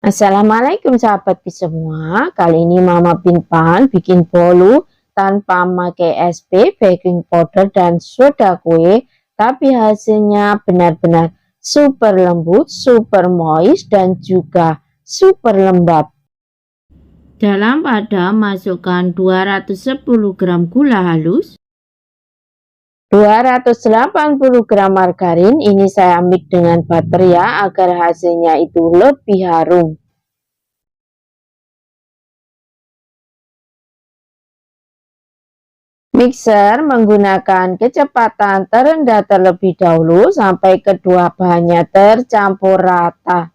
Assalamualaikum sahabatku semua. Kali ini Mama Pinpan bikin bolu tanpa memakai SP, baking powder dan soda kue, tapi hasilnya benar-benar super lembut, super moist dan juga super lembab. Dalam wadah masukkan 210 gram gula halus, 280 gram margarin. Ini saya mix dengan butter ya, agar hasilnya itu lebih harum. Mixer menggunakan kecepatan terendah terlebih dahulu sampai kedua bahannya tercampur rata.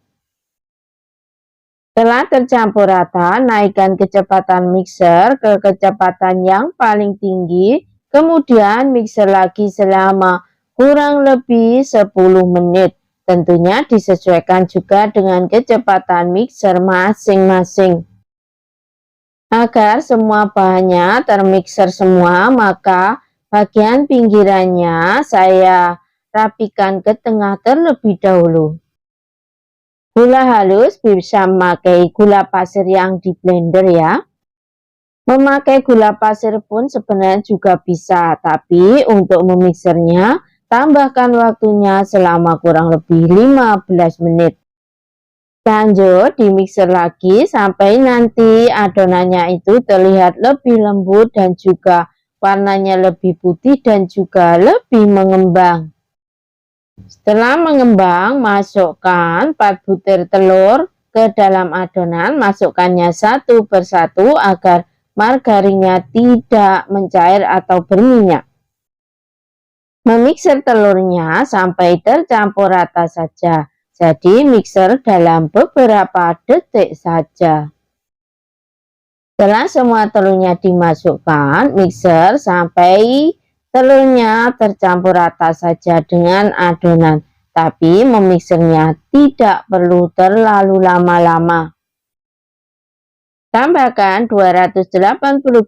Setelah tercampur rata, naikkan kecepatan mixer ke kecepatan yang paling tinggi. Kemudian mixer lagi selama kurang lebih 10 menit. Tentunya disesuaikan juga dengan kecepatan mixer masing-masing. Agar semua bahannya termixer semua, maka bagian pinggirannya saya rapikan ke tengah terlebih dahulu. Gula halus bisa memakai gula pasir yang di blender ya. Memakai gula pasir pun sebenarnya juga bisa, tapi untuk memixernya tambahkan waktunya selama kurang lebih 15 menit. Lanjut di mixer lagi sampai nanti adonannya itu terlihat lebih lembut dan juga warnanya lebih putih dan juga lebih mengembang. Setelah mengembang, masukkan 4 butir telur ke dalam adonan, masukkannya satu persatu agar margarinnya tidak mencair atau berminyak. Memixer telurnya sampai tercampur rata saja. Jadi mixer dalam beberapa detik saja. Setelah semua telurnya dimasukkan, mixer sampai telurnya tercampur rata saja dengan adonan. Tapi memixernya tidak perlu terlalu lama-lama. Tambahkan 280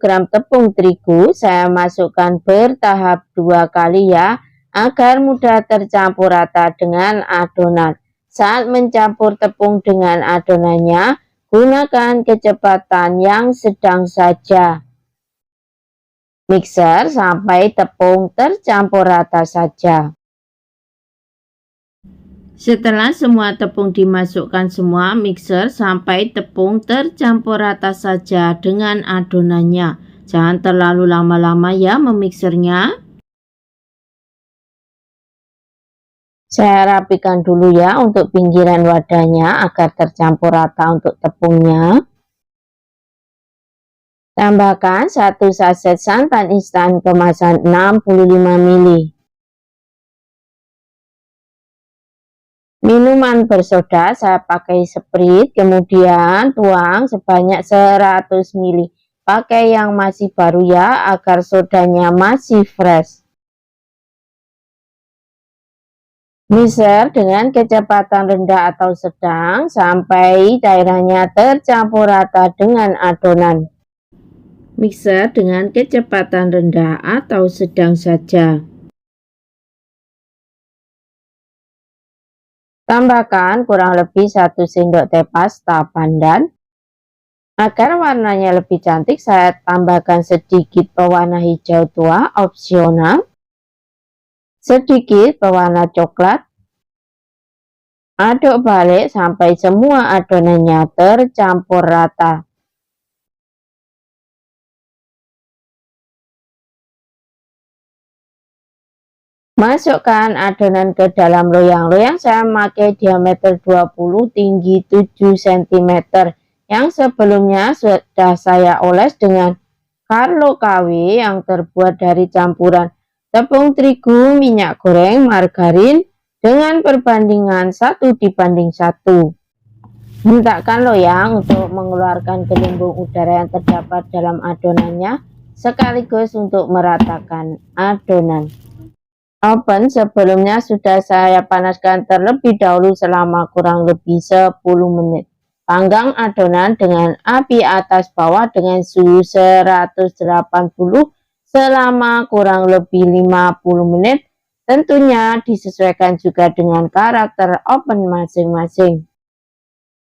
gram tepung terigu, saya masukkan bertahap 2 kali ya, agar mudah tercampur rata dengan adonan. Saat mencampur tepung dengan adonannya, gunakan kecepatan yang sedang saja. Mixer sampai tepung tercampur rata saja. Setelah semua tepung dimasukkan semua, mixer sampai tepung tercampur rata saja dengan adonannya. Jangan terlalu lama-lama ya memixernya. Saya rapikan dulu ya untuk pinggiran wadahnya agar tercampur rata untuk tepungnya. Tambahkan 1 saset santan instan kemasan 65 ml. Minuman bersoda saya pakai Sprite, kemudian tuang sebanyak 100 ml. Pakai yang masih baru ya, agar sodanya masih fresh. Mixer dengan kecepatan rendah atau sedang sampai cairannya tercampur rata dengan adonan. Mixer dengan kecepatan rendah atau sedang saja. Tambahkan kurang lebih 1 sendok teh pasta pandan. Agar warnanya lebih cantik, saya tambahkan sedikit pewarna hijau tua, opsional. Sedikit pewarna coklat. Aduk balik sampai semua adonannya tercampur rata. Masukkan adonan ke dalam loyang-loyang. Saya memakai diameter 20, tinggi 7 cm. Yang sebelumnya sudah saya oles dengan Carlo KW yang terbuat dari campuran tepung terigu, minyak goreng, margarin dengan perbandingan 1:1. Hentakkan loyang untuk mengeluarkan gelembung udara yang terdapat dalam adonannya, sekaligus untuk meratakan adonan. Oven sebelumnya sudah saya panaskan terlebih dahulu selama kurang lebih 10 menit. Panggang adonan dengan api atas bawah dengan suhu 180 selama kurang lebih 50 menit. Tentunya disesuaikan juga dengan karakter oven masing-masing.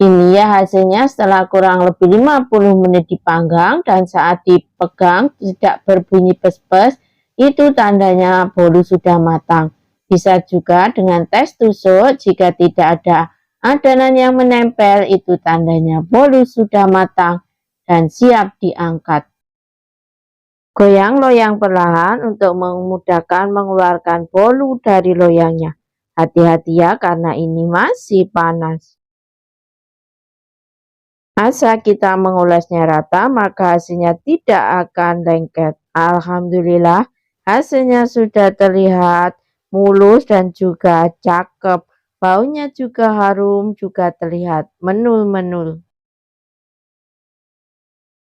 Ini Ini ya hasilnya setelah kurang lebih 50 menit dipanggang dan saat dipegang tidak berbunyi pes-pes, itu tandanya bolu sudah matang. Bisa juga dengan tes tusuk, jika tidak ada adonan yang menempel, itu tandanya bolu sudah matang dan siap diangkat. Goyang loyang perlahan untuk memudahkan mengeluarkan bolu dari loyangnya. Hati-hati ya karena ini masih panas. Asal kita mengulasnya rata, maka hasilnya tidak akan lengket. Alhamdulillah, hasilnya sudah terlihat mulus dan juga cakep. Baunya juga harum, juga terlihat menul-menul.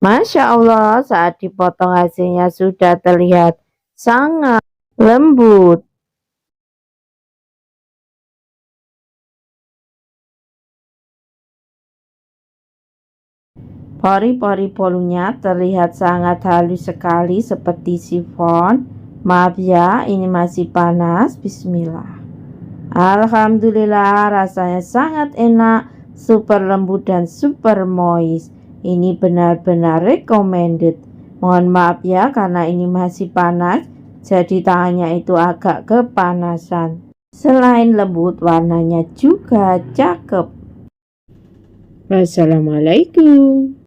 Masya Allah, saat dipotong hasilnya sudah terlihat sangat lembut. Pori-pori bolunya terlihat sangat halus sekali seperti sifon. Maaf ya, ini masih panas. Bismillah. Alhamdulillah, rasanya sangat enak, super lembut dan super moist. Ini benar-benar recommended. Mohon maaf ya karena ini masih panas, jadi tangannya itu agak kepanasan. Selain lembut, warnanya juga cakep. Wassalamualaikum.